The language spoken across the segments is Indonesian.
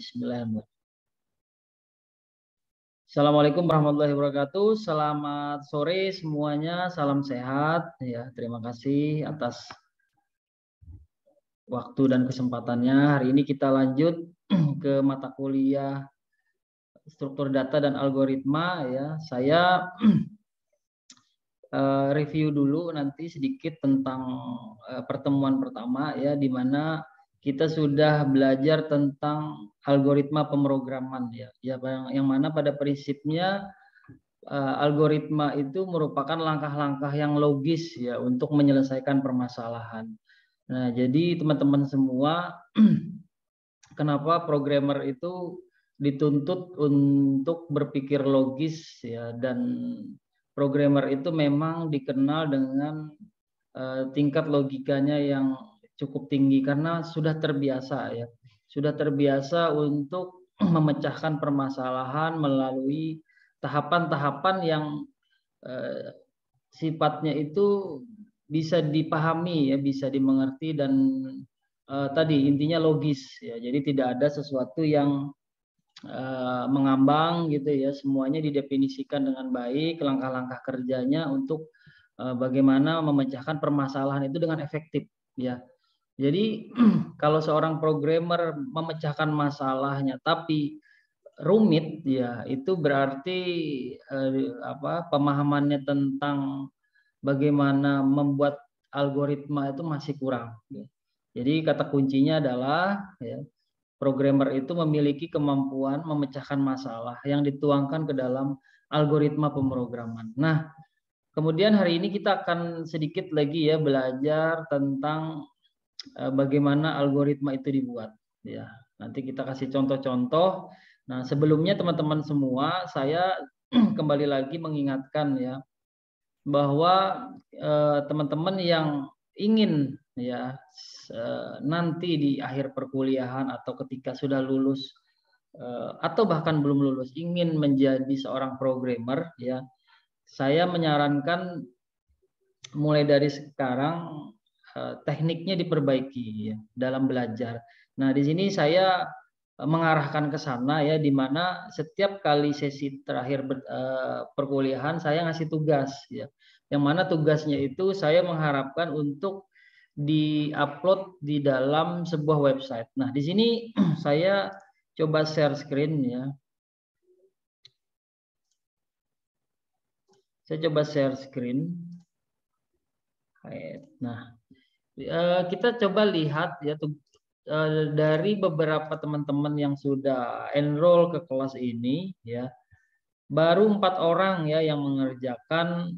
Bismillahirrahmanirrahim. Assalamualaikum warahmatullahi wabarakatuh. Selamat sore semuanya. Salam sehat. Ya, terima kasih atas waktu dan kesempatannya. Hari ini kita lanjut ke mata kuliah struktur data dan algoritma. Ya, saya review dulu nanti sedikit tentang pertemuan pertama, ya, di mana kita sudah belajar tentang algoritma pemrograman, ya, yang mana pada prinsipnya algoritma itu merupakan langkah-langkah yang logis, ya, untuk menyelesaikan permasalahan. Nah, jadi teman-teman semua, kenapa programmer itu dituntut untuk berpikir logis, ya, dan programmer itu memang dikenal dengan tingkat logikanya yang cukup tinggi karena sudah terbiasa, ya, sudah terbiasa untuk memecahkan permasalahan melalui tahapan-tahapan yang sifatnya itu bisa dipahami, ya, bisa dimengerti, dan tadi intinya logis, ya. Jadi tidak ada sesuatu yang mengambang gitu, ya. Semuanya didefinisikan dengan baik, langkah-langkah kerjanya untuk bagaimana memecahkan permasalahan itu dengan efektif, ya. Jadi kalau seorang programmer memecahkan masalahnya tapi rumit, ya, itu berarti pemahamannya tentang bagaimana membuat algoritma itu masih kurang, ya. Jadi kata kuncinya adalah, ya, programmer itu memiliki kemampuan memecahkan masalah yang dituangkan ke dalam algoritma pemrograman. Nah, kemudian hari ini kita akan sedikit lagi, ya, belajar tentang bagaimana algoritma itu dibuat, ya. Nanti kita kasih contoh-contoh. Nah, sebelumnya teman-teman semua, saya kembali lagi mengingatkan, ya, bahwa teman-teman yang ingin, ya, nanti di akhir perkuliahan atau ketika sudah lulus atau bahkan belum lulus ingin menjadi seorang programmer, ya, saya menyarankan mulai dari sekarang tekniknya diperbaiki, ya, dalam belajar. Nah, di sini saya mengarahkan ke sana, ya, di mana setiap kali sesi terakhir perkuliahan saya ngasih tugas, ya, yang mana tugasnya itu saya mengharapkan untuk di-upload di dalam sebuah website. Nah, di sini saya coba share screen, ya. Saya coba share screen. Nah, kita coba lihat, ya, dari beberapa teman-teman yang sudah enroll ke kelas ini, ya, baru 4 orang, ya, yang mengerjakan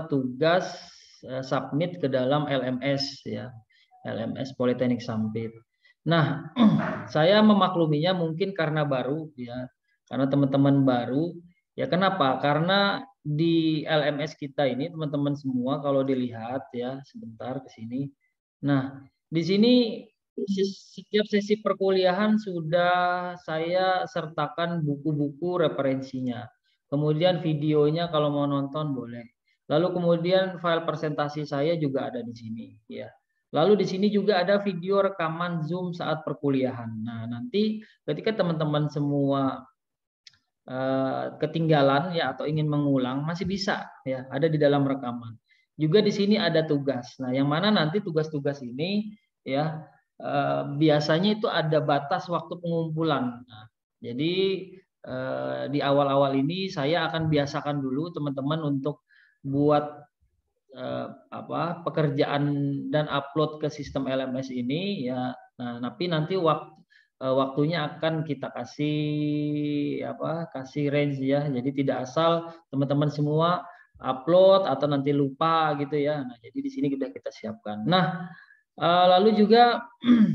tugas submit ke dalam LMS, ya, LMS Politeknik Sampit. Nah, saya memakluminya mungkin karena baru, ya, karena teman-teman baru, ya. Kenapa? Karena di LMS kita ini teman-teman semua kalau dilihat, ya, sebentar ke sini. Nah, di sini setiap sesi perkuliahan sudah saya sertakan buku-buku referensinya. Kemudian videonya kalau mau nonton boleh. Lalu kemudian file presentasi saya juga ada di sini, ya. Lalu di sini juga ada video rekaman Zoom saat perkuliahan. Nah, nanti ketika teman-teman semua ketinggalan, ya, atau ingin mengulang masih bisa, ya, ada di dalam rekaman. Juga di sini ada tugas. Nah, yang mana nanti tugas-tugas ini, ya, biasanya itu ada batas waktu pengumpulan. Nah, jadi di awal-awal ini saya akan biasakan dulu teman-teman untuk buat pekerjaan dan upload ke sistem LMS ini, ya. Nah, tapi nanti waktunya akan kita kasih range, ya. Jadi tidak asal teman-teman semua upload atau nanti lupa gitu, ya. Nah, jadi di sini sudah kita siapkan. Nah, lalu juga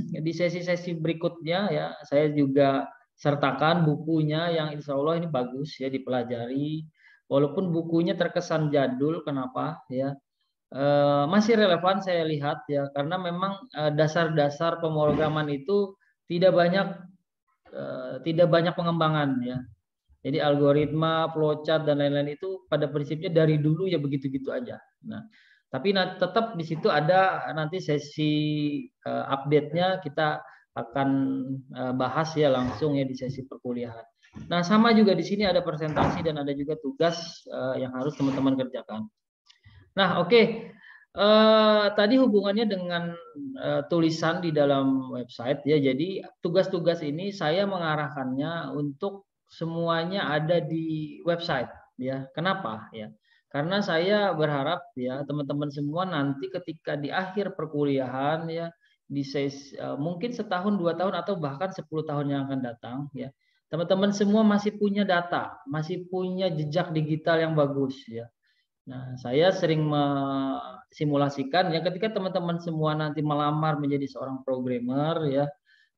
di sesi-sesi berikutnya, ya, saya juga sertakan bukunya yang insya Allah ini bagus, ya, dipelajari. Walaupun bukunya terkesan jadul, kenapa, ya? Masih relevan saya lihat, ya, karena memang dasar-dasar pemrograman itu tidak banyak pengembangan, ya. Jadi algoritma, flowchart dan lain-lain itu pada prinsipnya dari dulu ya begitu-gitu aja. Nah, tapi tetap di situ ada nanti sesi update-nya kita akan bahas ya langsung ya di sesi perkuliahan. Nah, sama juga di sini ada presentasi dan ada juga tugas yang harus teman-teman kerjakan. Nah, oke. Tadi hubungannya dengan tulisan di dalam website ya. Jadi tugas-tugas ini saya mengarahkannya untuk semuanya ada di website ya. Kenapa ya? Karena saya berharap ya teman-teman semua nanti ketika di akhir perkuliahan ya di mungkin setahun 2 tahun atau bahkan 10 tahun yang akan datang ya. Teman-teman semua masih punya data, masih punya jejak digital yang bagus ya. Nah, saya sering simulasikan ya ketika teman-teman semua nanti melamar menjadi seorang programmer ya,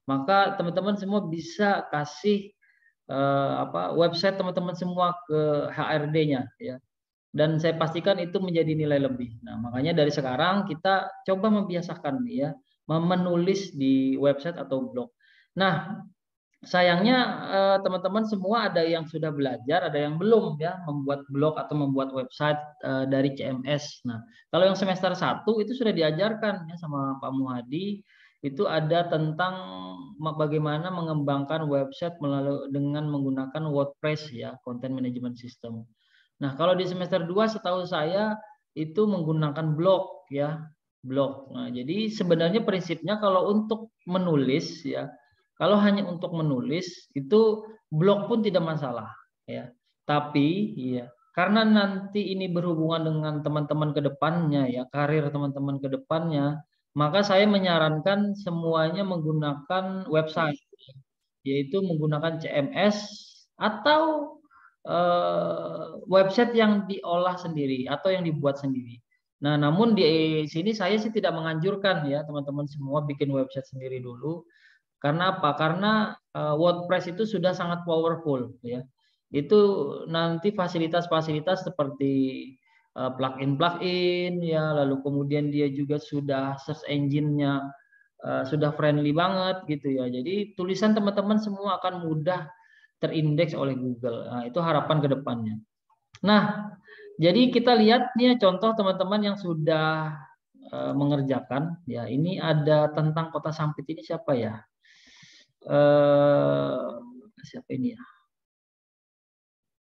maka teman-teman semua bisa kasih website teman-teman semua ke HRD-nya ya. Dan saya pastikan itu menjadi nilai lebih. Nah, makanya dari sekarang kita coba membiasakan ya, menulis di website atau blog. Nah, sayangnya teman-teman semua ada yang sudah belajar, ada yang belum ya membuat blog atau membuat website dari CMS. Nah, kalau yang semester 1 itu sudah diajarkan ya sama Pak Muhadi, itu ada tentang bagaimana mengembangkan website dengan menggunakan WordPress ya, Content Management System. Nah, kalau di semester 2 setahu saya itu menggunakan blog ya, blog. Nah, jadi sebenarnya prinsipnya kalau untuk menulis ya, kalau hanya untuk menulis itu blog pun tidak masalah ya. Tapi ya karena nanti ini berhubungan dengan teman-teman ke depannya ya, karir teman-teman ke depannya, maka saya menyarankan semuanya menggunakan website yaitu menggunakan CMS atau website yang diolah sendiri atau yang dibuat sendiri. Nah, namun di sini saya sih tidak menganjurkan ya teman-teman semua bikin website sendiri dulu. Karena apa? Karena WordPress itu sudah sangat powerful ya. Itu nanti fasilitas-fasilitas seperti plugin-plugin ya, lalu kemudian dia juga sudah search engine-nya sudah friendly banget gitu ya. Jadi tulisan teman-teman semua akan mudah terindeks oleh Google. Nah, itu harapan ke depannya. Nah, jadi kita lihat nih contoh teman-teman yang sudah mengerjakan ya. Ini ada tentang Kota Sampit ini siapa ya? Siapa ini ya?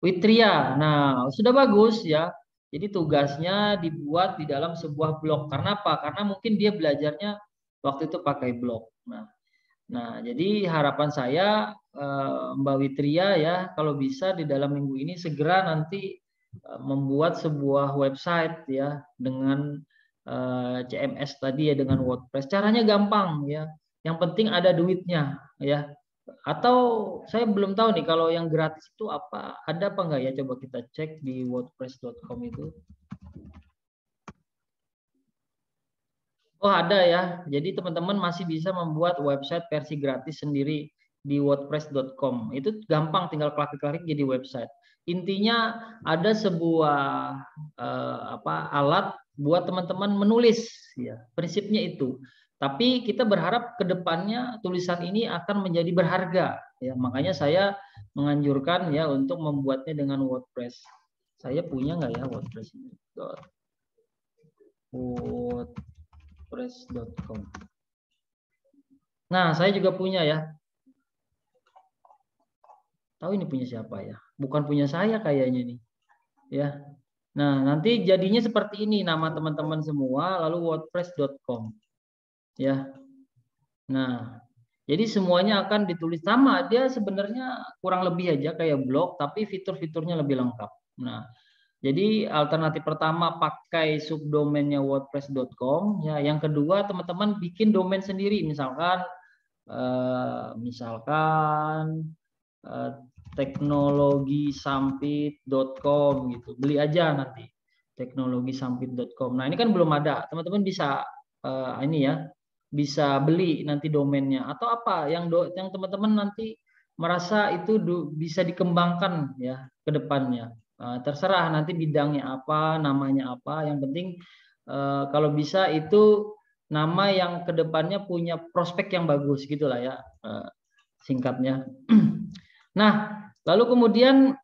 Witria. Nah, sudah bagus ya. Jadi tugasnya dibuat di dalam sebuah blog. Karena apa? Karena mungkin dia belajarnya waktu itu pakai blog. Nah, jadi harapan saya Mbak Witria ya, kalau bisa di dalam minggu ini segera nanti membuat sebuah website ya dengan CMS tadi ya dengan WordPress. Caranya gampang ya. Yang penting ada duitnya ya. Atau saya belum tahu nih kalau yang gratis itu apa, ada apa enggak ya? Coba kita cek di wordpress.com itu. Oh ada ya, jadi teman-teman masih bisa membuat website versi gratis sendiri di wordpress.com. Itu gampang, tinggal klik-klik jadi website. Intinya ada sebuah alat buat teman-teman menulis, ya prinsipnya itu. Tapi kita berharap ke depannya tulisan ini akan menjadi berharga. Ya, makanya saya menganjurkan ya untuk membuatnya dengan WordPress. Saya punya nggak ya WordPress ini? WordPress.com. Nah, saya juga punya ya. Tahu ini punya siapa ya? Bukan punya saya kayaknya nih. Ya. Nah, nanti jadinya seperti ini nama teman-teman semua lalu wordpress.com. Ya. Nah, jadi semuanya akan ditulis sama. Dia sebenarnya kurang lebih aja kayak blog tapi fitur-fiturnya lebih lengkap. Nah, jadi alternatif pertama pakai subdomainnya wordpress.com ya. Yang kedua teman-teman bikin domain sendiri misalkan teknologisampit.com gitu. Beli aja nanti teknologisampit.com. Nah, ini kan belum ada. Teman-teman bisa ini ya, bisa beli nanti domainnya atau apa yang teman-teman nanti merasa itu bisa dikembangkan ya ke depannya. Terserah nanti bidangnya apa, namanya apa. Yang penting kalau bisa itu nama yang kedepannya punya prospek yang bagus gitulah ya singkatnya. Nah, lalu kemudian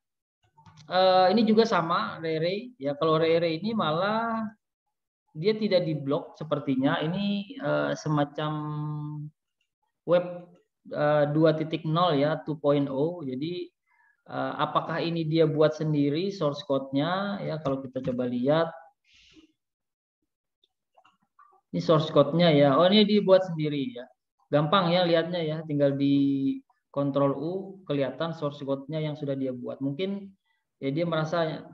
ini juga sama Rere ya. Kalau Rere ini malah dia tidak di blog sepertinya. Ini semacam web 2.0 ya, 2.0. Jadi apakah ini dia buat sendiri source code-nya ya, kalau kita coba lihat. Ini source code-nya ya. Oh, ini dibuat sendiri ya. Gampang ya lihatnya ya, tinggal di Ctrl U kelihatan source code-nya yang sudah dia buat. Mungkin ya dia merasa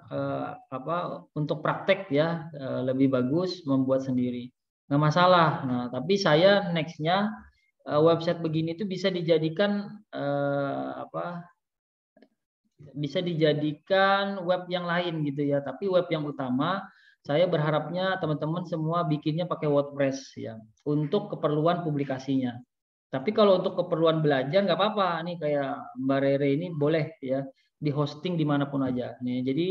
untuk praktek ya lebih bagus membuat sendiri. Nggak masalah. Nah, tapi saya next-nya website begini itu bisa dijadikan bisa dijadikan web yang lain gitu ya. Tapi web yang utama saya berharapnya teman-teman semua bikinnya pakai WordPress ya untuk keperluan publikasinya. Tapi kalau untuk keperluan belajar nggak apa-apa nih, kayak Mbak Rere ini boleh ya di hosting dimanapun aja. Nih, jadi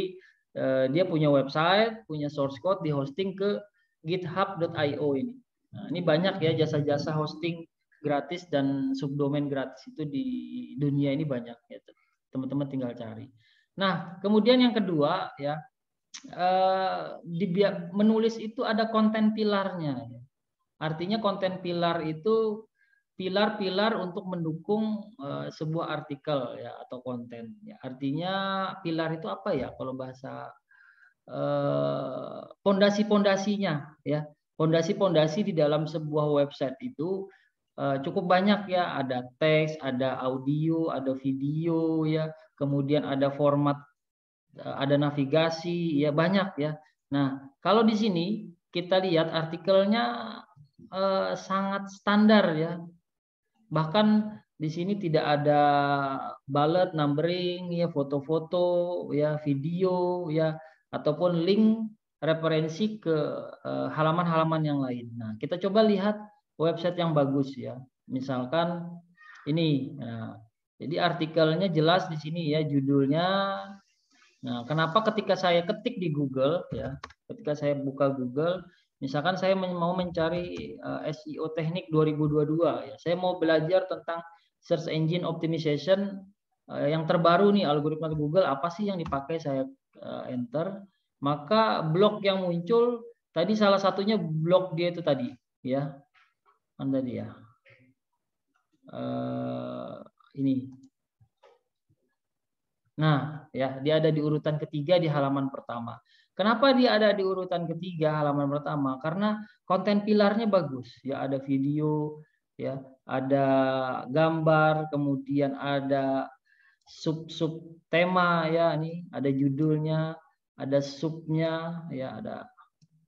dia punya website, punya source code, di hosting ke github.io ini. Nah, ini banyak ya jasa-jasa hosting gratis dan subdomain gratis itu di dunia ini banyak ya. Teman-teman tinggal cari. Nah, kemudian yang kedua ya, menulis itu ada konten pilarnya. Artinya konten pilar itu pilar-pilar untuk mendukung sebuah artikel ya atau konten. Ya, artinya pilar itu apa ya kalau bahasa pondasi-pondasinya ya. Pondasi-pondasi di dalam sebuah website itu cukup banyak ya, ada teks, ada audio, ada video ya, kemudian ada format, ada navigasi ya, banyak ya. Nah, kalau di sini kita lihat artikelnya sangat standar ya. Bahkan di sini tidak ada bullet, numbering ya, foto-foto ya, video ya, ataupun link referensi ke halaman-halaman yang lain. Nah, kita coba lihat website yang bagus ya. Misalkan ini. Nah, jadi artikelnya jelas di sini ya, judulnya. Nah, kenapa ketika saya ketik di Google ya, ketika saya buka Google, misalkan saya mau mencari SEO teknik 2022 ya, saya mau belajar tentang search engine optimization yang terbaru nih, algoritma Google apa sih yang dipakai, saya enter, maka blog yang muncul tadi salah satunya blog dia itu tadi ya, mana dia ini. Nah, ya, dia ada di urutan ketiga di halaman pertama. Kenapa dia ada di urutan ketiga halaman pertama? Karena konten pilarnya bagus. Ya, ada video, ya, ada gambar, kemudian ada sub-sub tema ya, ini ada judulnya, ada subnya, ya, ada.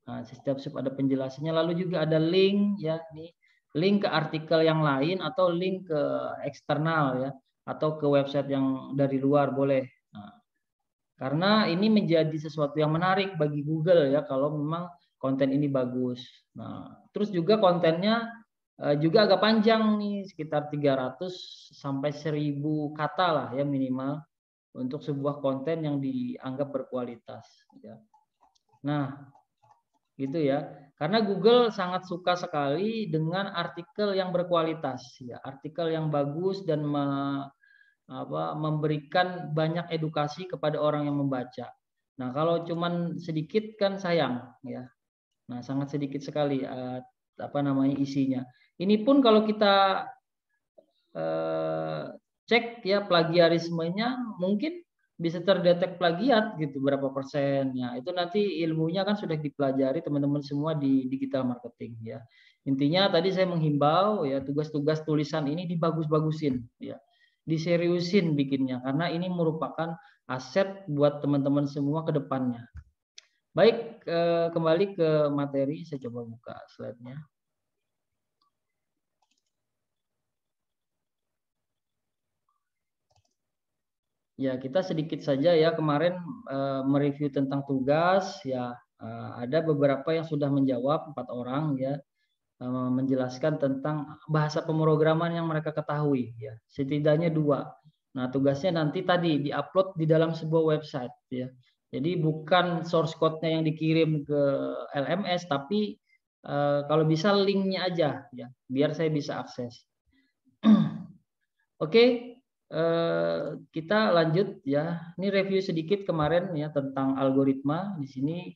Nah, setiap sub ada penjelasannya. Lalu juga ada link, ya, ini link ke artikel yang lain atau link ke eksternal ya, atau ke website yang dari luar boleh. Nah, karena ini menjadi sesuatu yang menarik bagi Google ya kalau memang konten ini bagus. Nah, terus juga kontennya juga agak panjang nih, sekitar 300 sampai 1000 kata lah ya minimal untuk sebuah konten yang dianggap berkualitas ya. Nah, gitu ya. Karena Google sangat suka sekali dengan artikel yang berkualitas ya, artikel yang bagus dan memberikan banyak edukasi kepada orang yang membaca. Nah, kalau cuman sedikit kan sayang ya. Nah, sangat sedikit sekali isinya. Ini pun kalau kita cek ya plagiarismenya, mungkin bisa terdetek plagiat gitu berapa persennya. Itu nanti ilmunya kan sudah dipelajari teman-teman semua di digital marketing ya. Intinya tadi saya menghimbau ya, tugas-tugas tulisan ini dibagus-bagusin ya. Diseriusin bikinnya karena ini merupakan aset buat teman-teman semua ke depannya. Baik, kembali ke materi, saya coba buka slide-nya. Ya, kita sedikit saja ya kemarin mereview tentang tugas ya, ada beberapa yang sudah menjawab, 4 orang ya, menjelaskan tentang bahasa pemrograman yang mereka ketahui ya, setidaknya 2. Nah, tugasnya nanti tadi diupload di dalam sebuah website ya. Jadi bukan source code-nya yang dikirim ke LMS, tapi kalau bisa linknya aja ya, biar saya bisa akses. Oke. Kita lanjut ya. Ini review sedikit kemarin ya tentang algoritma. Di sini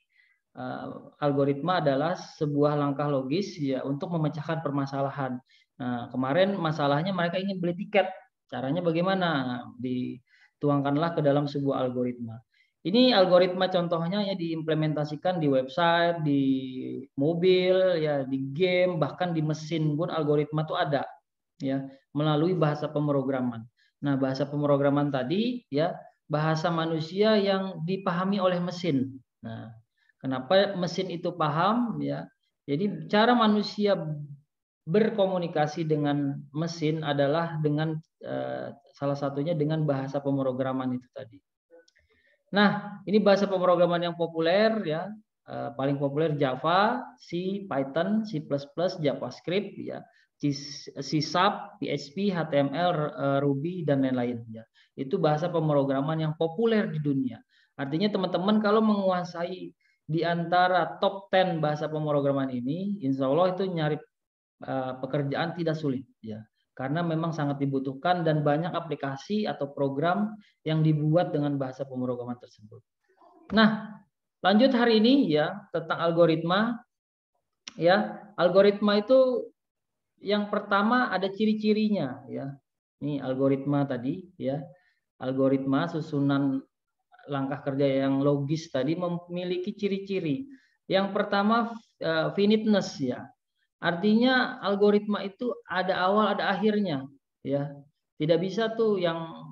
algoritma adalah sebuah langkah logis ya untuk memecahkan permasalahan. Nah, kemarin masalahnya mereka ingin beli tiket. Caranya bagaimana? Nah, dituangkanlah ke dalam sebuah algoritma. Ini algoritma contohnya ya diimplementasikan di website, di mobil, ya di game, bahkan di mesin pun algoritma itu ada, ya melalui bahasa pemrograman. Nah, bahasa pemrograman tadi ya bahasa manusia yang dipahami oleh mesin. Nah, kenapa mesin itu paham ya? Jadi cara manusia berkomunikasi dengan mesin adalah dengan salah satunya dengan bahasa pemrograman itu tadi. Nah, ini bahasa pemrograman yang populer ya, paling populer Java, C, Python, C++, JavaScript ya, C Sharp, PHP, HTML, Ruby dan lain-lain ya. Itu bahasa pemrograman yang populer di dunia. Artinya teman-teman kalau menguasai di antara top 10 bahasa pemrograman ini, insya Allah itu nyari pekerjaan tidak sulit ya. Karena memang sangat dibutuhkan dan banyak aplikasi atau program yang dibuat dengan bahasa pemrograman tersebut. Nah, lanjut hari ini ya tentang algoritma. Ya, algoritma itu yang pertama ada ciri-cirinya ya. Ini algoritma tadi ya. Algoritma susunan langkah kerja yang logis tadi memiliki ciri-ciri. Yang pertama finiteness ya. Artinya algoritma itu ada awal ada akhirnya ya. Tidak bisa tuh yang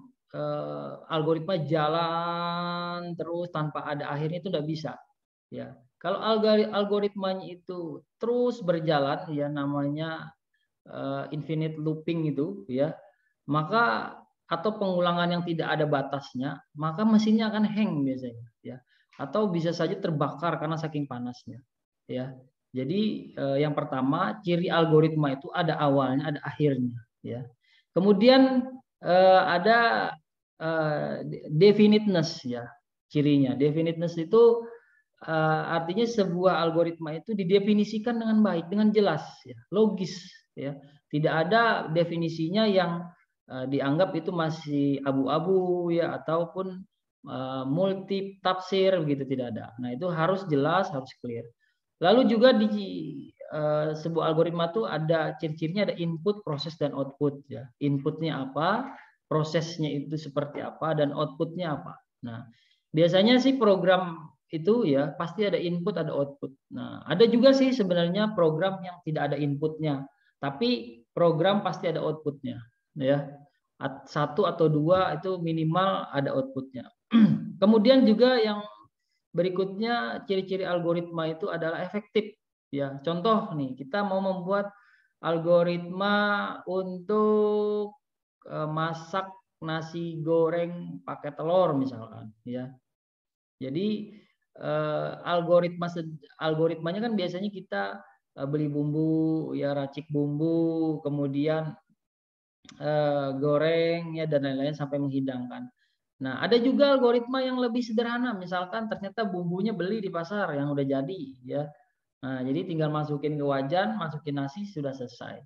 algoritma jalan terus tanpa ada akhirnya, itu tidak bisa ya. Kalau algoritmanya itu terus berjalan ya namanya infinite looping itu ya, maka atau pengulangan yang tidak ada batasnya, maka mesinnya akan hang biasanya ya. Atau bisa saja terbakar karena saking panasnya ya. Jadi yang pertama ciri algoritma itu ada awalnya, ada akhirnya ya. Kemudian ada definiteness ya cirinya. Definiteness itu artinya sebuah algoritma itu didefinisikan dengan baik, dengan jelas ya, logis ya. Tidak ada definisinya yang dianggap itu masih abu-abu ya ataupun multi tafsir begitu, tidak ada. Nah, itu harus jelas, harus clear. Lalu juga di sebuah algoritma itu ada ciri-cirinya, ada input, proses dan output ya. Inputnya apa, prosesnya itu seperti apa, dan outputnya apa. Nah, biasanya sih program itu ya pasti ada input, ada output. Nah, ada juga sih sebenarnya program yang tidak ada inputnya, tapi program pasti ada outputnya ya. Satu atau dua itu minimal ada outputnya. Kemudian juga yang berikutnya ciri-ciri algoritma itu adalah efektif ya. Contoh nih, kita mau membuat algoritma untuk masak nasi goreng pakai telur misalkan ya. Jadi algoritmanya kan biasanya kita beli bumbu ya, racik bumbu, kemudian goreng ya dan lain-lain sampai menghidangkan. Nah, ada juga algoritma yang lebih sederhana, misalkan ternyata bumbunya beli di pasar yang udah jadi ya. Nah, jadi tinggal masukin ke wajan, masukin nasi, sudah selesai.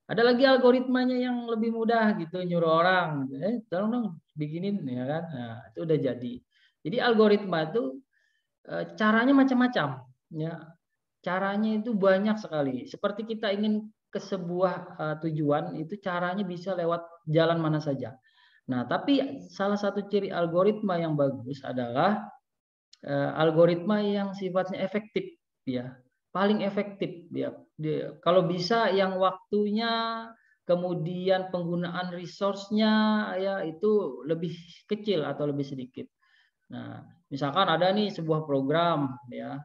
Ada lagi algoritmanya yang lebih mudah gitu, nyuruh orang, tolong dong bikinin ya kan. Nah, itu udah jadi. Jadi algoritma itu caranya macam-macam ya. Caranya itu banyak sekali. Seperti kita ingin ke sebuah tujuan, itu caranya bisa lewat jalan mana saja. Nah, tapi salah satu ciri algoritma yang bagus adalah algoritma yang sifatnya efektif ya. Paling efektif ya. Kalau bisa yang waktunya kemudian penggunaan resource-nya ya itu lebih kecil atau lebih sedikit. Nah, misalkan ada nih sebuah program ya,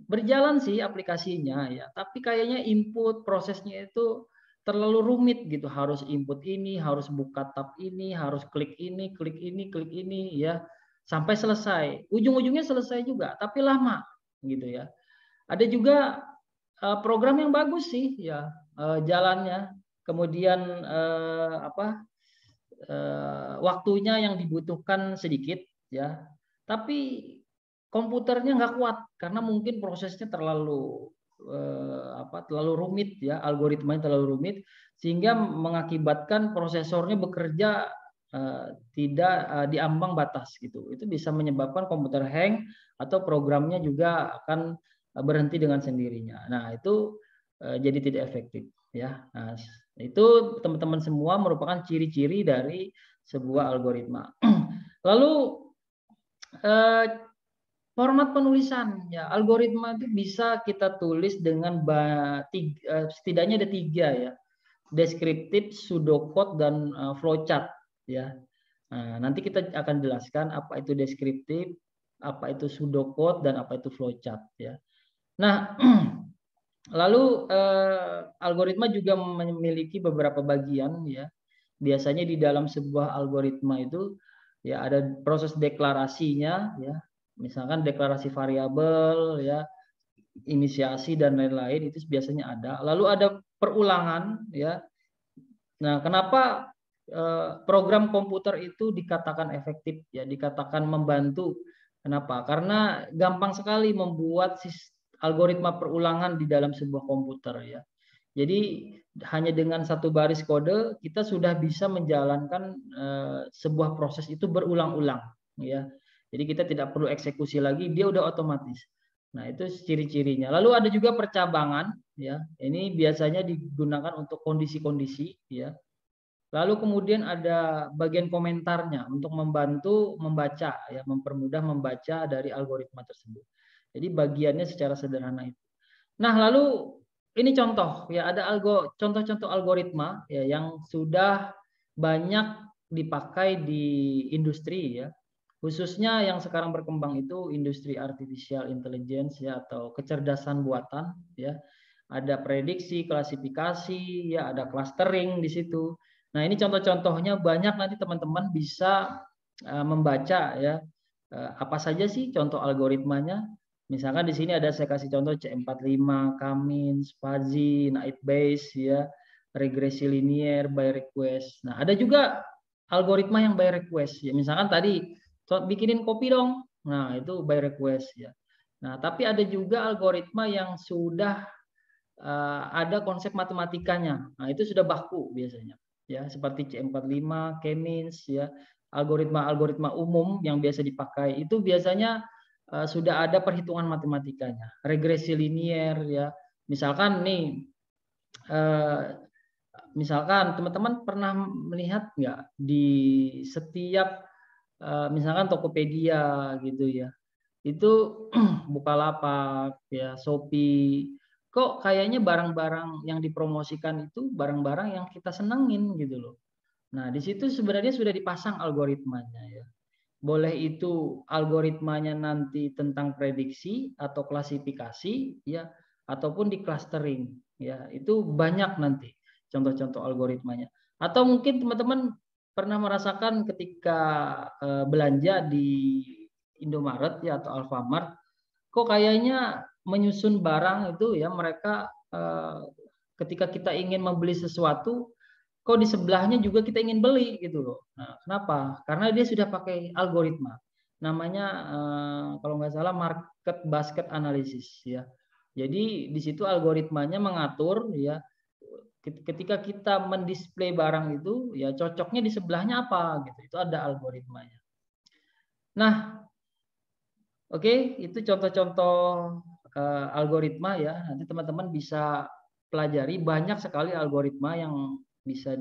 berjalan sih aplikasinya ya, tapi kayaknya input prosesnya itu terlalu rumit gitu. Harus input ini, harus buka tab ini, harus klik ini, klik ini, klik ini ya, sampai selesai. Ujung-ujungnya selesai juga, tapi lama gitu ya. Ada juga program yang bagus sih ya, jalannya. Kemudian waktunya yang dibutuhkan sedikit ya, tapi komputernya nggak kuat karena mungkin prosesnya terlalu terlalu rumit ya, algoritmanya terlalu rumit sehingga mengakibatkan prosesornya bekerja tidak di ambang batas gitu. Itu bisa menyebabkan komputer hang atau programnya juga akan berhenti dengan sendirinya. Nah, itu jadi tidak efektif ya. Nah, Itu teman-teman semua merupakan ciri-ciri dari sebuah algoritma. Lalu format penulisan, ya algoritma itu bisa kita tulis dengan setidaknya ada 3 ya, deskriptif, pseudocode, dan flowchart ya. Nah, nanti kita akan jelaskan apa itu deskriptif, apa itu pseudocode, dan apa itu flowchart ya. Nah, lalu algoritma juga memiliki beberapa bagian ya. Biasanya di dalam sebuah algoritma itu ya ada proses deklarasinya ya. Misalkan deklarasi variabel ya, inisiasi dan lain-lain itu biasanya ada. Lalu ada perulangan ya. Nah, kenapa program komputer itu dikatakan efektif ya, dikatakan membantu. Kenapa? Karena gampang sekali membuat algoritma perulangan di dalam sebuah komputer ya. Jadi hanya dengan 1 baris kode kita sudah bisa menjalankan sebuah proses itu berulang-ulang ya. Jadi kita tidak perlu eksekusi lagi, dia udah otomatis. Nah, itu ciri-cirinya. Lalu ada juga percabangan ya. Ini biasanya digunakan untuk kondisi-kondisi ya. Lalu kemudian ada bagian komentarnya untuk membantu membaca ya, mempermudah membaca dari algoritma tersebut. Jadi bagiannya secara sederhana itu. Nah, lalu ini contoh ya, ada contoh-contoh algoritma ya yang sudah banyak dipakai di industri ya. Khususnya yang sekarang berkembang itu industri artificial intelligence ya, atau kecerdasan buatan ya. Ada prediksi, klasifikasi ya, ada clustering di situ. Nah, ini contoh-contohnya banyak, nanti teman-teman bisa membaca ya. Apa saja sih contoh algoritmanya? Misalkan di sini ada, saya kasih contoh C45, K-means, fuzzy, naive Bayes ya, regresi linier, by request. Nah, ada juga algoritma yang by request ya. Misalkan tadi bikinin kopi dong. Nah, itu by request ya. Nah, tapi ada juga algoritma yang sudah ada konsep matematikanya. Nah, itu sudah baku biasanya. Ya, seperti C45, K-means ya, algoritma-algoritma umum yang biasa dipakai itu biasanya sudah ada perhitungan matematikanya. Regresi linier ya. Misalkan nih misalkan teman-teman pernah melihat nggak di setiap misalkan Tokopedia gitu ya. Itu Bukalapak ya, Shopee, kok kayaknya barang-barang yang dipromosikan itu barang-barang yang kita senengin gitu loh. Nah, di situ sebenarnya sudah dipasang algoritmanya ya. Boleh itu algoritmanya nanti tentang prediksi atau klasifikasi ya, ataupun di clustering ya. Itu banyak nanti contoh-contoh algoritmanya. Atau mungkin teman-teman pernah merasakan ketika belanja di Indomaret ya atau Alfamart, kok kayaknya menyusun barang itu ya, mereka ketika kita ingin membeli sesuatu, kok di sebelahnya juga kita ingin beli gitu loh. Nah, kenapa? Karena dia sudah pakai algoritma. Namanya kalau nggak salah market basket analysis ya. Jadi di situ algoritmanya mengatur ya, ketika kita mendisplay barang itu ya cocoknya di sebelahnya apa gitu. Itu ada algoritmanya. Nah, oke, itu contoh-contoh algoritma ya. Nanti teman-teman bisa pelajari, banyak sekali algoritma yang bisa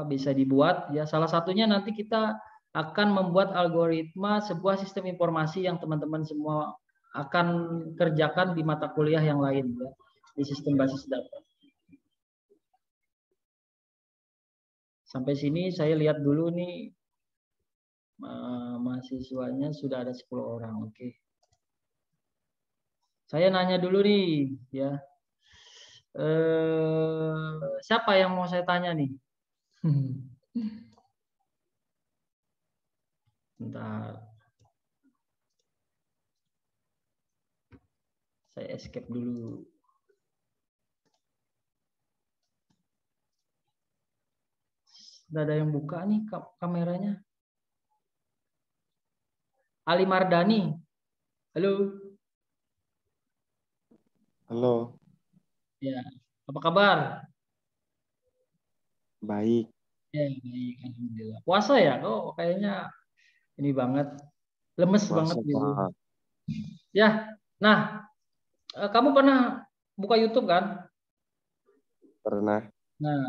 bisa dibuat ya. Salah satunya nanti kita akan membuat algoritma sebuah sistem informasi yang teman-teman semua akan kerjakan di mata kuliah yang lain ya, di sistem basis data. Sampai sini saya lihat dulu nih mahasiswanya sudah ada 10 orang. Oke. Saya nanya dulu nih ya. Siapa yang mau saya tanya nih? Bentar. Saya escape dulu. Sudah ada yang buka nih kameranya. Ali Mardani. Halo. Halo. Ya, apa kabar? Baik. Ya, baik, alhamdulillah. Puasa ya? Kok kayaknya ini banget, lemes Puasa, banget gitu. Pak. Ya, nah, kamu pernah buka YouTube kan? Pernah. Nah,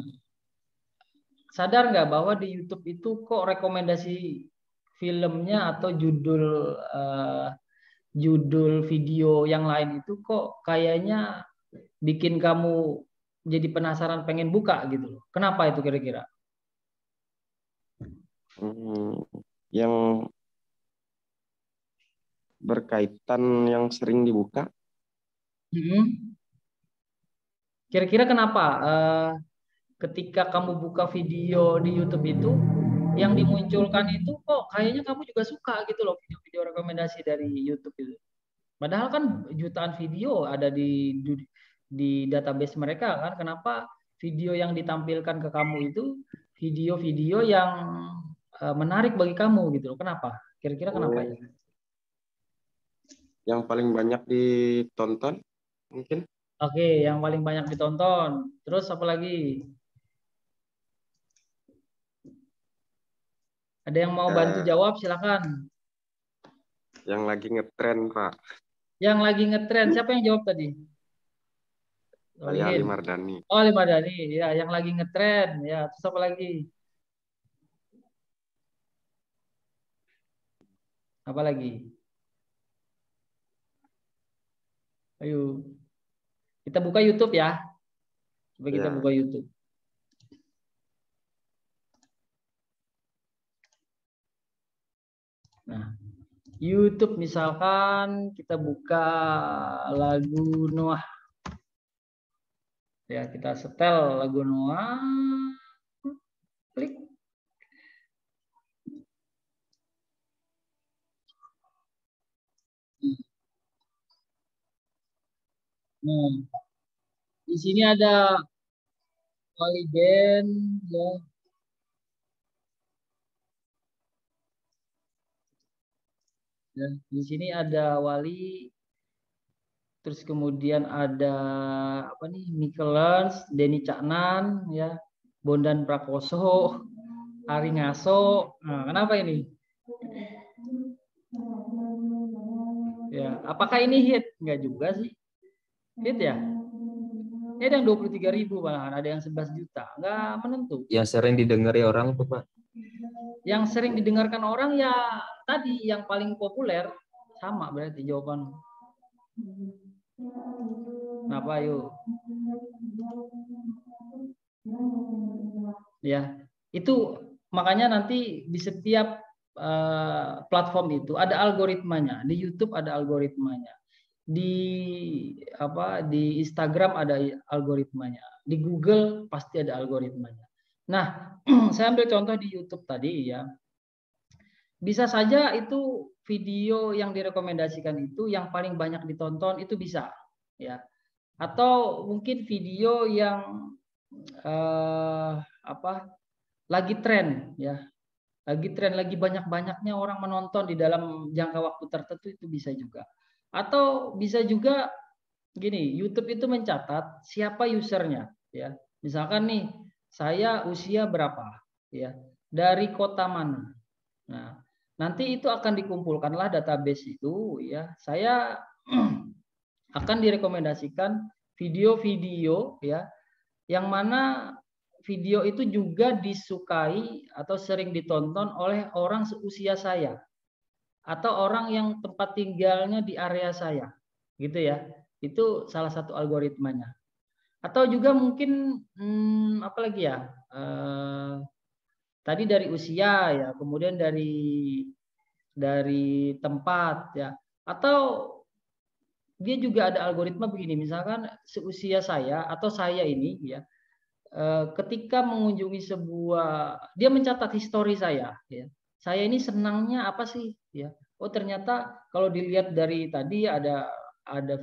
sadar nggak bahwa di YouTube itu kok rekomendasi filmnya atau judul video yang lain itu kok kayaknya bikin kamu jadi penasaran pengen buka gitu loh. Kenapa itu kira-kira? Yang berkaitan yang sering dibuka. Kira-kira kenapa ketika kamu buka video di YouTube itu yang dimunculkan itu kok kayaknya kamu juga suka gitu loh video-video rekomendasi dari YouTube itu. Padahal kan jutaan video ada di database mereka kan. Kenapa video yang ditampilkan ke kamu itu video-video yang menarik bagi kamu gitu loh. Kenapa? Kira-kira kenapa ya? Yang paling banyak ditonton mungkin. Oke, yang paling banyak ditonton. Terus apa lagi? Ada yang mau bantu jawab silakan. Yang lagi ngetren, Pak. Yang lagi ngetren, siapa yang jawab tadi? Saya Ali Mardani. Oh, Ali Mardani. Ya, yang lagi ngetren. Ya, terus apa lagi? Apa lagi? Ayo. Kita buka YouTube ya. Coba kita buka YouTube. Nah, YouTube misalkan kita buka lagu Noah. Ya, kita setel lagu Noah. Klik. Nah, di sini ada Wali Band ya. Ya, di sini ada Wali, terus kemudian ada apa nih, Mikelens, Denny Caknan, ya, Bondan Prakoso, Ari Ngaso. Nah, kenapa ini? Ya, apakah ini hit? Enggak juga sih. Hit ya? Ini ada yang 23.000 malahan, ada yang 11 juta. Enggak menentu. Yang sering didengari orang tuh, Pak. Yang sering didengarkan orang ya tadi yang paling populer. Sama berarti jawaban. Kenapa yuk? Ya, itu makanya nanti di setiap platform itu ada algoritmanya. Di YouTube ada algoritmanya. Di Instagram ada algoritmanya. Di Google pasti ada algoritmanya. Nah, saya ambil contoh di YouTube tadi ya. Bisa saja itu video yang direkomendasikan itu yang paling banyak ditonton itu bisa ya. Atau mungkin video yang lagi tren ya. Lagi tren, lagi banyak-banyaknya orang menonton di dalam jangka waktu tertentu itu bisa juga. Atau bisa juga gini, YouTube itu mencatat siapa usernya ya. Misalkan nih, saya usia berapa ya, dari kota mana. Nah, nanti itu akan dikumpulkanlah database itu ya. Saya akan direkomendasikan video-video ya yang mana video itu juga disukai atau sering ditonton oleh orang seusia saya atau orang yang tempat tinggalnya di area saya, gitu ya. Itu salah satu algoritmanya. Atau juga mungkin apa lagi ya? Tadi dari usia ya, kemudian dari tempat ya. Atau dia juga ada algoritma begini, misalkan seusia saya atau saya ini ya, ketika mengunjungi dia mencatat histori saya ya. Saya ini senangnya apa sih ya. Oh, ternyata kalau dilihat dari tadi ada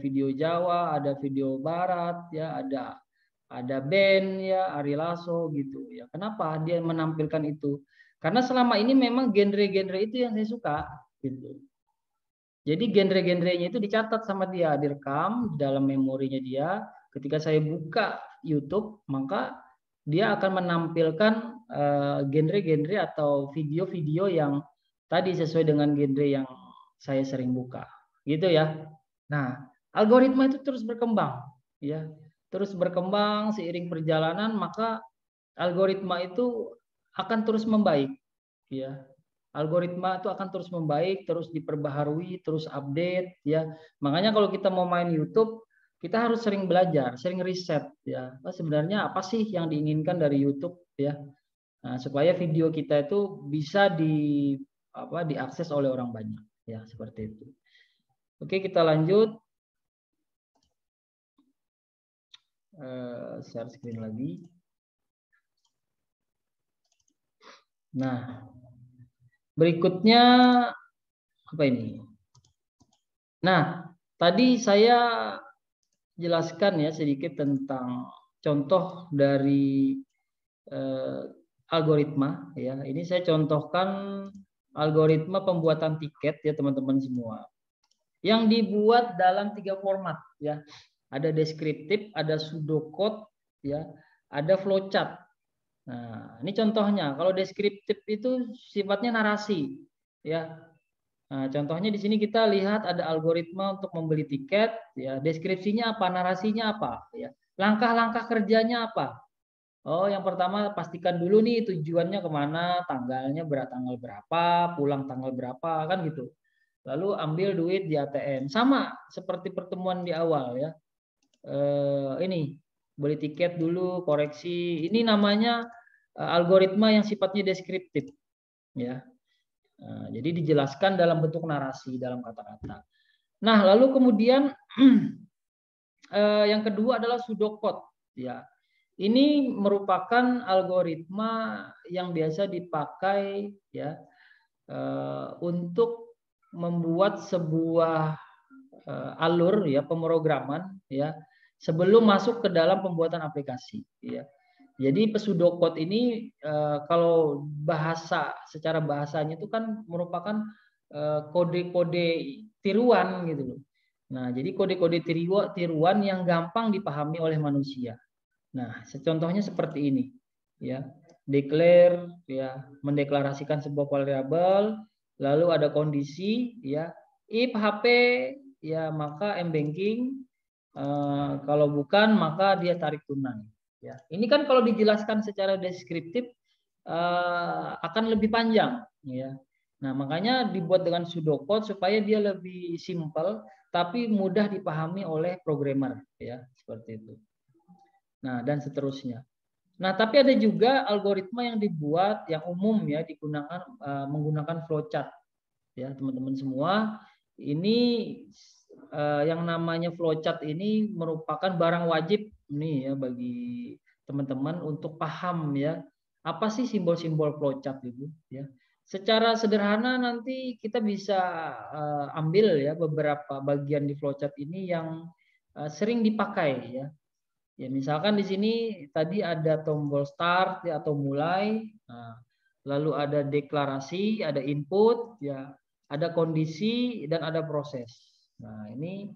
video Jawa, ada video Barat ya, ada band ya, Ari Lasso gitu ya. Kenapa dia menampilkan itu? Karena selama ini memang genre-genre itu yang saya suka gitu. Jadi genre-genrenya itu dicatat sama dia, direkam dalam memorinya dia. Ketika saya buka YouTube, maka dia akan menampilkan genre-genre atau video-video yang tadi sesuai dengan genre yang saya sering buka, gitu ya. Nah, algoritma itu terus berkembang, ya. terus berkembang seiring perjalanan, maka algoritma itu akan terus membaik, ya. Algoritma itu akan terus membaik, terus diperbaharui, terus update, ya. Makanya kalau kita mau main YouTube, kita harus sering belajar, sering riset, ya. Sebenarnya apa sih yang diinginkan dari YouTube, ya. Nah, supaya video kita itu bisa diakses oleh orang banyak, ya, seperti itu. Oke, kita lanjut. Share screen lagi. Nah, berikutnya apa ini? Nah, tadi saya jelaskan ya sedikit tentang contoh dari algoritma, ya. Ini saya contohkan algoritma pembuatan tiket, ya teman-teman semua, yang dibuat dalam 3 format, ya. Ada deskriptif, ada pseudocode, ya, ada flowchart. Nah, ini contohnya. Kalau deskriptif itu sifatnya narasi, ya. Nah, contohnya di sini kita lihat ada algoritma untuk membeli tiket, ya. Deskripsinya apa, narasinya apa, ya. Langkah-langkah kerjanya apa? Oh, yang pertama pastikan dulu nih tujuannya kemana, tanggalnya tanggal berapa, pulang tanggal berapa, kan gitu. Lalu ambil duit di ATM. Sama seperti pertemuan di awal, ya. Ini beli tiket dulu, koreksi. Ini namanya algoritma yang sifatnya deskriptif, ya. Jadi dijelaskan dalam bentuk narasi, dalam kata-kata. Nah, lalu kemudian yang kedua adalah pseudocode, ya. Ini merupakan algoritma yang biasa dipakai, ya, untuk membuat sebuah alur, ya, pemrograman, ya, sebelum masuk ke dalam pembuatan aplikasi, ya. Jadi pseudocode ini kalau secara bahasanya itu kan merupakan kode-kode tiruan gitu loh. Nah, jadi kode-kode tiruan yang gampang dipahami oleh manusia. Nah, contohnya seperti ini, ya. Declare, ya, mendeklarasikan sebuah variabel, lalu ada kondisi, ya. If HP, ya, maka M-banking. Kalau bukan, maka dia tarik tunai. Ya, ini kan kalau dijelaskan secara deskriptif akan lebih panjang, ya. Nah, makanya dibuat dengan pseudocode supaya dia lebih simpel tapi mudah dipahami oleh programmer, ya, seperti itu. Nah, dan seterusnya. Nah, tapi ada juga algoritma yang dibuat yang umum, ya, digunakan menggunakan flowchart, ya, teman-teman semua. Ini yang namanya flowchart ini merupakan barang wajib nih, ya, bagi teman-teman untuk paham, ya, apa sih simbol-simbol flowchart itu, ya. Secara sederhana nanti kita bisa ambil, ya, beberapa bagian di flowchart ini yang sering dipakai, ya. Ya, misalkan di sini tadi ada tombol start, ya, atau mulai. Nah, lalu ada deklarasi, ada input, ya, ada kondisi dan ada proses. Nah, ini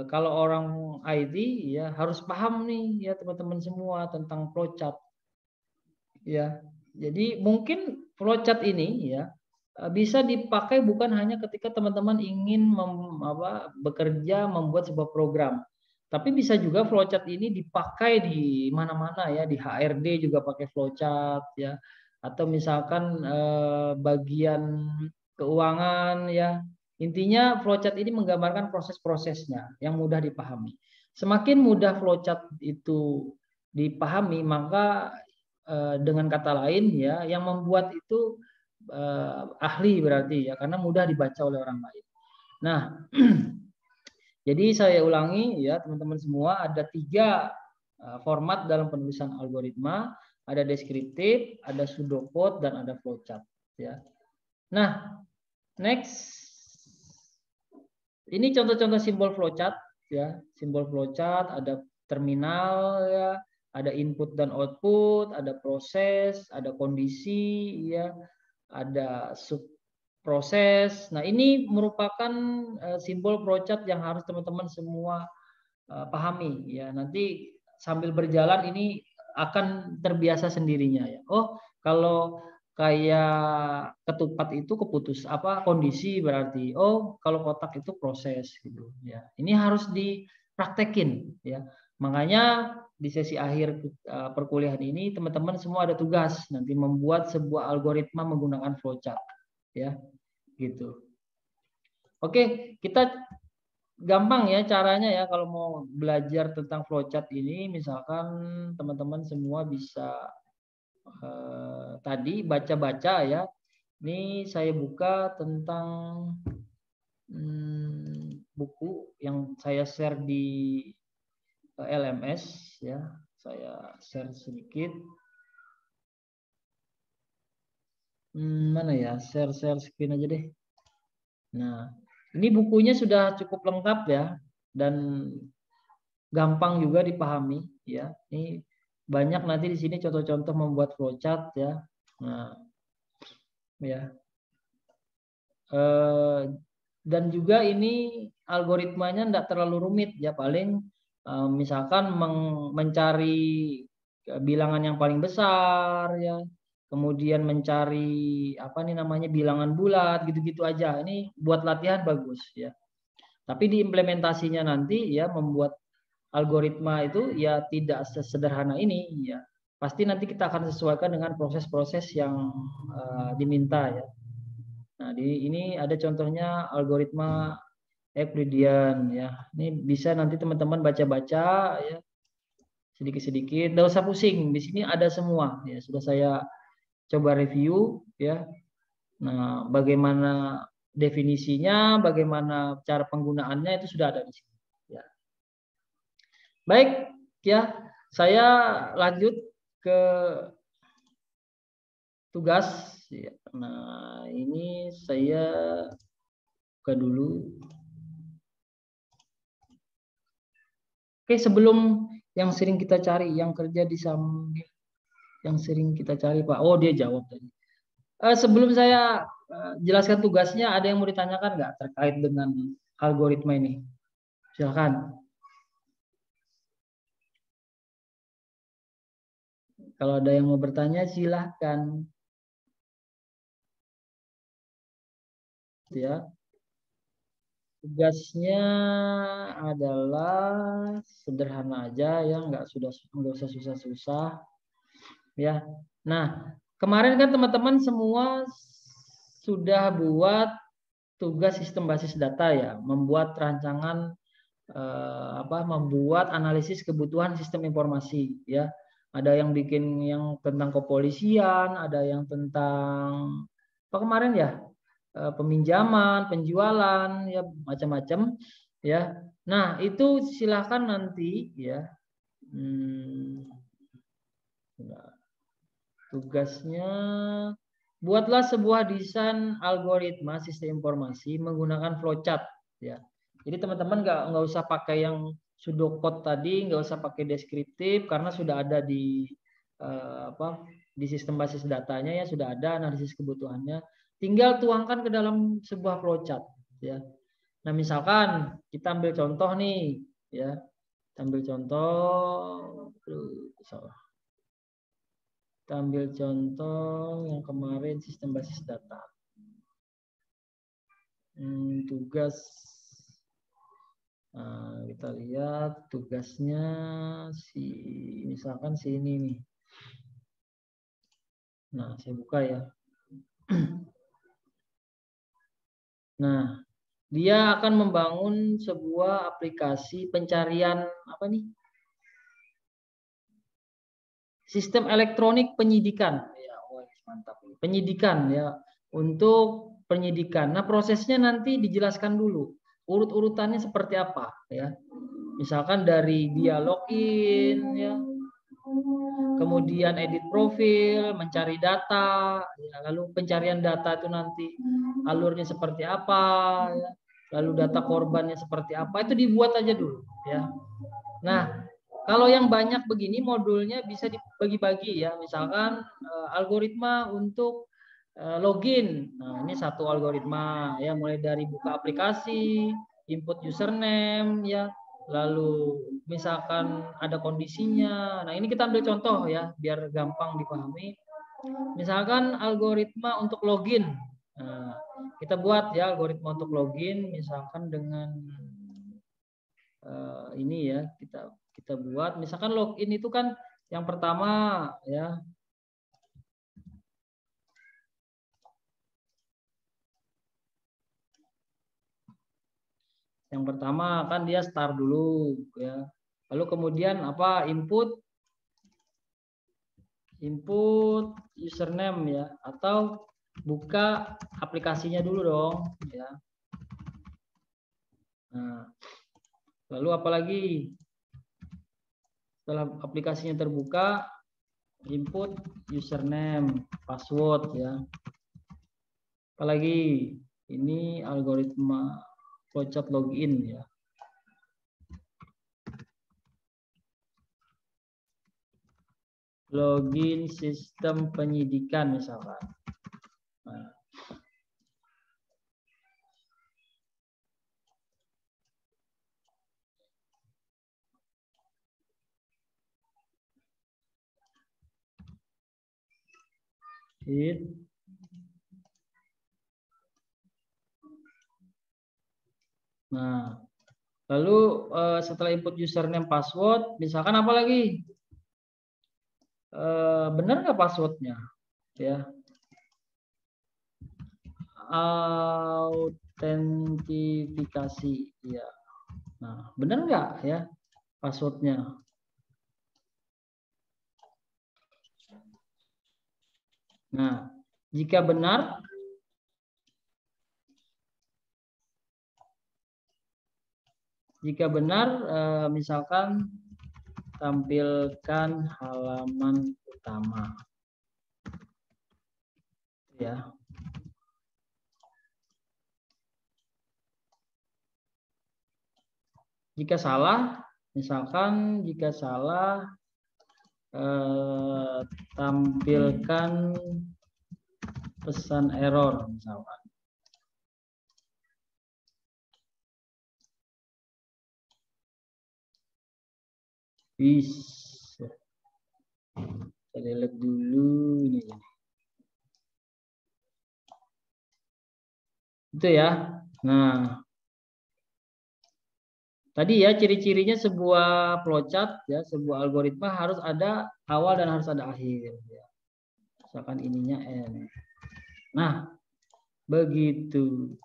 kalau orang IT, ya, harus paham nih, ya, teman-teman semua tentang flowchart, ya. Jadi mungkin flowchart ini, ya, bisa dipakai bukan hanya ketika teman-teman ingin bekerja membuat sebuah program, tapi bisa juga flowchart ini dipakai di mana-mana, ya, di HRD juga pakai flowchart, ya, atau misalkan bagian keuangan, ya. Intinya flowchart ini menggambarkan proses-prosesnya yang mudah dipahami. Semakin mudah flowchart itu dipahami, maka dengan kata lain, ya, yang membuat itu ahli berarti, ya, karena mudah dibaca oleh orang lain. Nah, jadi saya ulangi, ya, teman-teman semua, ada 3 format dalam penulisan algoritma, ada deskriptif, ada pseudocode, dan ada flowchart, ya. Nah, next, ini contoh-contoh simbol flowchart, ya. Simbol flowchart ada terminal, ya, ada input dan output, ada proses, ada kondisi, ya, ada subproses. Nah, ini merupakan simbol flowchart yang harus teman-teman semua pahami, ya. Nanti sambil berjalan ini akan terbiasa sendirinya, ya. Oh, kalau kayak ketupat itu kondisi berarti. Oh, kalau kotak itu proses, gitu, ya. Ini harus dipraktekin, ya. Makanya di sesi akhir perkuliahan ini teman-teman semua ada tugas nanti membuat sebuah algoritma menggunakan flowchart, ya, gitu. Oke, kita gampang ya caranya ya kalau mau belajar tentang flowchart ini, misalkan teman-teman semua bisa tadi baca-baca ya. Ini saya buka tentang buku yang saya share di LMS ya. Saya share sedikit. Mana ya? Share screen aja deh. Nah, ini bukunya sudah cukup lengkap ya dan gampang juga dipahami ya. Ini banyak nanti di sini contoh-contoh membuat flowchart ya. Nah, ya. Dan juga ini algoritmanya tidak terlalu rumit ya, paling misalkan mencari bilangan yang paling besar ya, kemudian mencari apa nih namanya bilangan bulat gitu-gitu aja. Ini buat latihan bagus ya. Tapi di implementasinya nanti ya membuat algoritma itu ya tidak sesederhana ini ya. Pasti nanti kita akan sesuaikan dengan proses-proses yang diminta ya. Nah, ini ada contohnya algoritma Euclidean ya. Ini bisa nanti teman-teman baca-baca ya sedikit-sedikit. Nggak usah pusing. Di sini ada semua ya. Sudah saya coba review ya. Nah, bagaimana definisinya, bagaimana cara penggunaannya itu sudah ada di sini. Ya. Baik ya. Saya lanjut ke tugas. Ya. Nah, ini saya buka dulu. Oke, sebelum yang sering kita cari, yang kerja di sambil, yang sering kita cari Pak. Oh, dia jawab tadi. Sebelum saya jelaskan tugasnya, ada yang mau ditanyakan nggak terkait dengan algoritma ini? Silakan. Kalau ada yang mau bertanya, silahkan. Ya. Tugasnya adalah sederhana aja ya, nggak usah susah-susah. Ya. Nah, kemarin kan teman-teman semua sudah buat tugas sistem basis data ya, membuat rancangan membuat analisis kebutuhan sistem informasi ya. Ada yang bikin yang tentang kepolisian, ada yang tentang apa kemarin ya? Peminjaman, penjualan ya macam-macam ya. Nah, itu silakan nanti ya. Tugasnya buatlah sebuah desain algoritma sistem informasi menggunakan flowchart ya. Jadi teman-teman nggak usah pakai yang pseudocode tadi, nggak usah pakai deskriptif karena sudah ada di di sistem basis datanya ya, sudah ada analisis kebutuhannya. Tinggal tuangkan ke dalam sebuah flowchart ya. Nah, misalkan kita ambil contoh nih ya. Kita ambil contoh Kita ambil contoh yang kemarin sistem basis data. Tugas. Nah, kita lihat tugasnya misalkan ini nih. Nah, saya buka ya. Nah, dia akan membangun sebuah aplikasi pencarian apa nih? Sistem elektronik penyidikan. Ya, mantap. Penyidikan ya, untuk penyidikan. Nah, prosesnya nanti dijelaskan dulu. Urut-urutannya seperti apa ya. Misalkan dari dia login ya. Kemudian edit profil, mencari data, ya, lalu pencarian data itu nanti alurnya seperti apa ya. Lalu data korbannya seperti apa, itu dibuat aja dulu ya. Nah, kalau yang banyak begini modulnya bisa dibagi-bagi ya. Misalkan algoritma untuk login. Nah, ini satu algoritma ya, mulai dari buka aplikasi, input username ya. Lalu misalkan ada kondisinya. Nah, ini kita ambil contoh ya biar gampang dipahami. Misalkan algoritma untuk login. Nah, kita buat ya algoritma untuk login misalkan dengan ini ya, kita kita buat. Misalkan login itu kan yang pertama ya. Yang pertama kan dia start dulu ya. Lalu kemudian apa? Input username ya, atau buka aplikasinya dulu dong ya. Nah, lalu apalagi setelah aplikasinya terbuka, input username, password ya. Apalagi ini algoritma flowchart login ya. Login sistem penyidikan misalkan. Nah. Nah, lalu setelah input username password, misalkan apa lagi? Benar nggak passwordnya? Ya, autentifikasi, ya. Nah, benar nggak ya passwordnya? Nah, jika benar, misalkan tampilkan halaman utama, ya. Jika salah, misalkan jika salah, tampilkan pesan error misalkan. Bisa. Kita lihat dulu ini. Itu ya. Nah, tadi ya ciri-cirinya sebuah flowchart ya, sebuah algoritma harus ada awal dan harus ada akhir ya. Misalkan ininya N. Nah, begitu.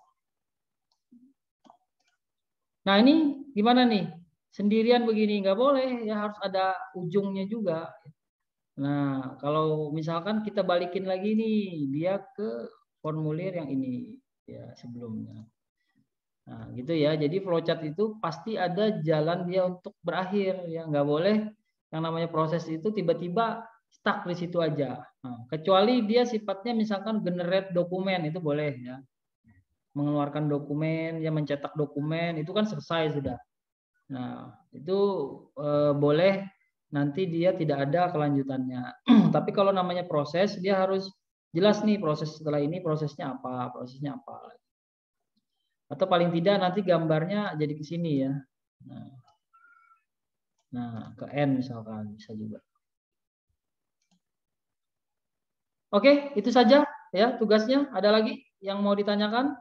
Nah, ini gimana nih? Sendirian begini nggak boleh ya, harus ada ujungnya juga. Nah, kalau misalkan kita balikin lagi nih, dia ke formulir yang ini ya sebelumnya. Nah, gitu ya. Jadi flowchart itu pasti ada jalan dia untuk berakhir ya, nggak boleh yang namanya proses itu tiba-tiba stuck di situ aja. Nah, kecuali dia sifatnya misalkan generate dokumen itu boleh ya. Mengeluarkan dokumen, ya mencetak dokumen itu kan selesai sudah. Nah, itu boleh nanti dia tidak ada kelanjutannya. Tapi kalau namanya proses, dia harus jelas nih proses setelah ini prosesnya apa. Atau paling tidak nanti gambarnya jadi ke sini ya. Nah, ke N misalkan bisa juga. Oke, itu saja ya tugasnya. Ada lagi yang mau ditanyakan?